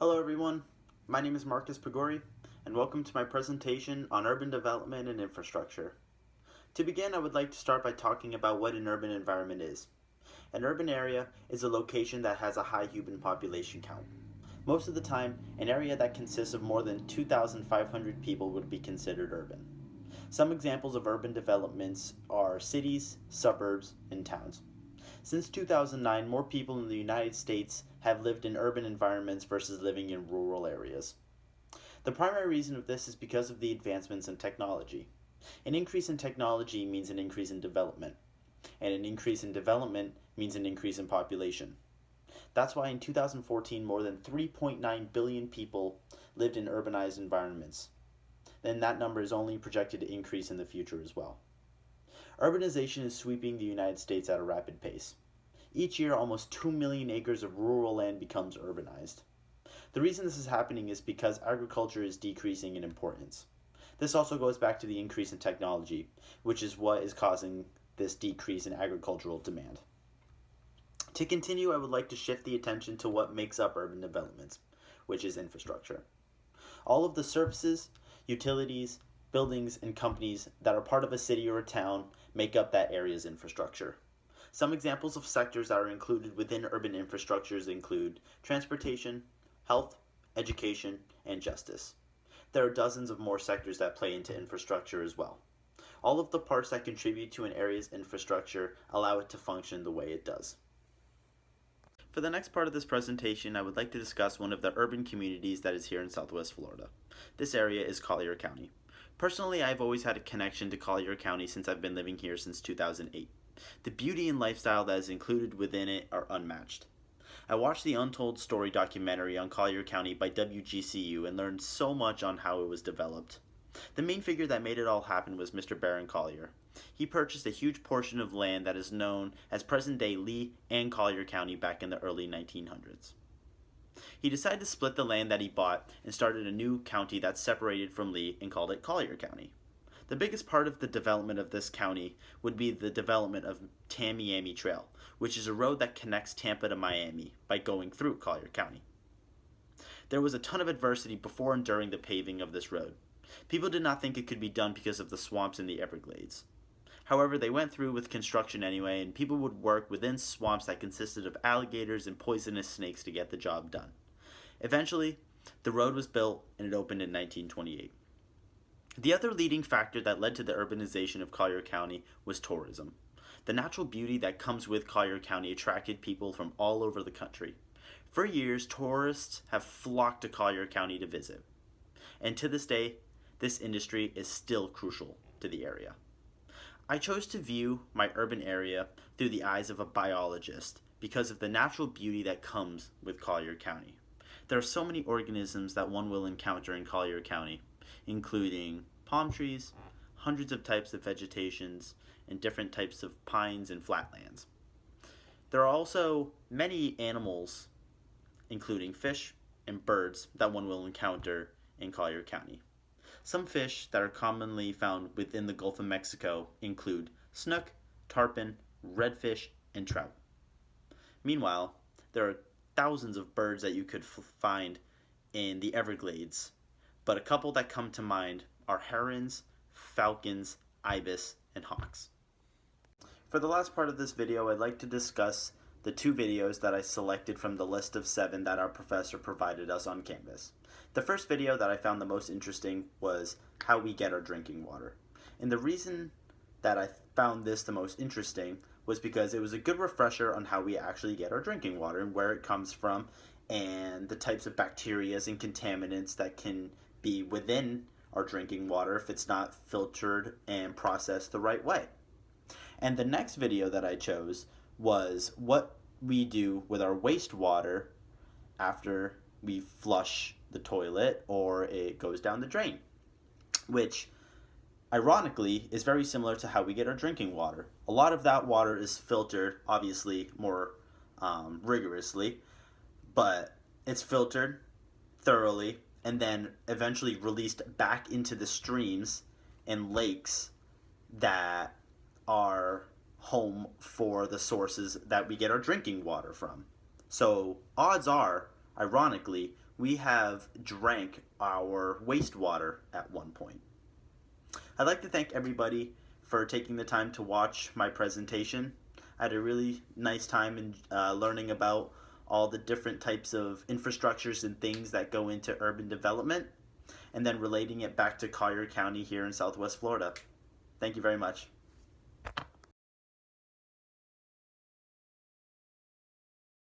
Hello everyone, my name is Marcus Pegurri, and welcome to my presentation on urban development and infrastructure. To begin, I would like to start by talking about what an urban environment is. An urban area is a location that has a high human population count. Most of the time, an area that consists of more than 2,500 people would be considered urban. Some examples of urban developments are cities, suburbs, and towns. Since 2009, more people in the United States have lived in urban environments versus living in rural areas. The primary reason of this is because of the advancements in technology. An increase in technology means an increase in development, and an increase in development means an increase in population. That's why in 2014, more than 3.9 billion people lived in urbanized environments. And that number is only projected to increase in the future as well. Urbanization is sweeping the United States at a rapid pace. Each year, almost 2 million acres of rural land becomes urbanized. The reason this is happening is because agriculture is decreasing in importance. This also goes back to the increase in technology, which is what is causing this decrease in agricultural demand. To continue, I would like to shift the attention to what makes up urban developments, which is infrastructure. All of the services, utilities, buildings, and companies that are part of a city or a town make up that area's infrastructure. Some examples of sectors that are included within urban infrastructures include transportation, health, education, and justice. There are dozens of more sectors that play into infrastructure as well. All of the parts that contribute to an area's infrastructure allow it to function the way it does. For the next part of this presentation, I would like to discuss one of the urban communities that is here in Southwest Florida. This area is Collier County. Personally, I've always had a connection to Collier County since I've been living here since 2008. The beauty and lifestyle that is included within it are unmatched. I watched the Untold Story documentary on Collier County by WGCU and learned so much on how it was developed. The main figure that made it all happen was Mr. Baron Collier. He purchased a huge portion of land that is known as present-day Lee and Collier County back in the early 1900s. He decided to split the land that he bought and started a new county that separated from Lee and called it Collier County. The biggest part of the development of this county would be the development of Tamiami Trail, which is a road that connects Tampa to Miami by going through Collier County. There was a ton of adversity before and during the paving of this road. People did not think it could be done because of the swamps in the Everglades. However, they went through with construction anyway, and people would work within swamps that consisted of alligators and poisonous snakes to get the job done. Eventually, the road was built and it opened in 1928. The other leading factor that led to the urbanization of Collier County was tourism. The natural beauty that comes with Collier County attracted people from all over the country. For years, tourists have flocked to Collier County to visit. And to this day, this industry is still crucial to the area. I chose to view my urban area through the eyes of a biologist because of the natural beauty that comes with Collier County. There are so many organisms that one will encounter in Collier County, including palm trees, hundreds of types of vegetations, and different types of pines and flatlands. There are also many animals, including fish and birds, that one will encounter in Collier County. Some fish that are commonly found within the Gulf of Mexico include snook, tarpon, redfish, and trout. Meanwhile, there are thousands of birds that you could find in the Everglades, but a couple that come to mind are herons, falcons, ibis, and hawks. For the last part of this video, I'd like to discuss the two videos that I selected from the list of 7 that our professor provided us on Canvas. The first video that I found the most interesting was how we get our drinking water. And the reason that I found this the most interesting was because it was a good refresher on how we actually get our drinking water and where it comes from and the types of bacteria and contaminants that can be within our drinking water if it's not filtered and processed the right way. And the next video that I chose was what we do with our wastewater after we flush the toilet or it goes down the drain, which ironically is very similar to how we get our drinking water. A lot of that water is filtered, obviously more rigorously, but it's filtered thoroughly and then eventually released back into the streams and lakes that are home for the sources that we get our drinking water from. So odds are, ironically, we have drank our wastewater at one point. I'd like to thank everybody for taking the time to watch my presentation. I had a really nice time in learning about all the different types of infrastructures and things that go into urban development, and then relating it back to Collier County here in Southwest Florida. Thank you very much.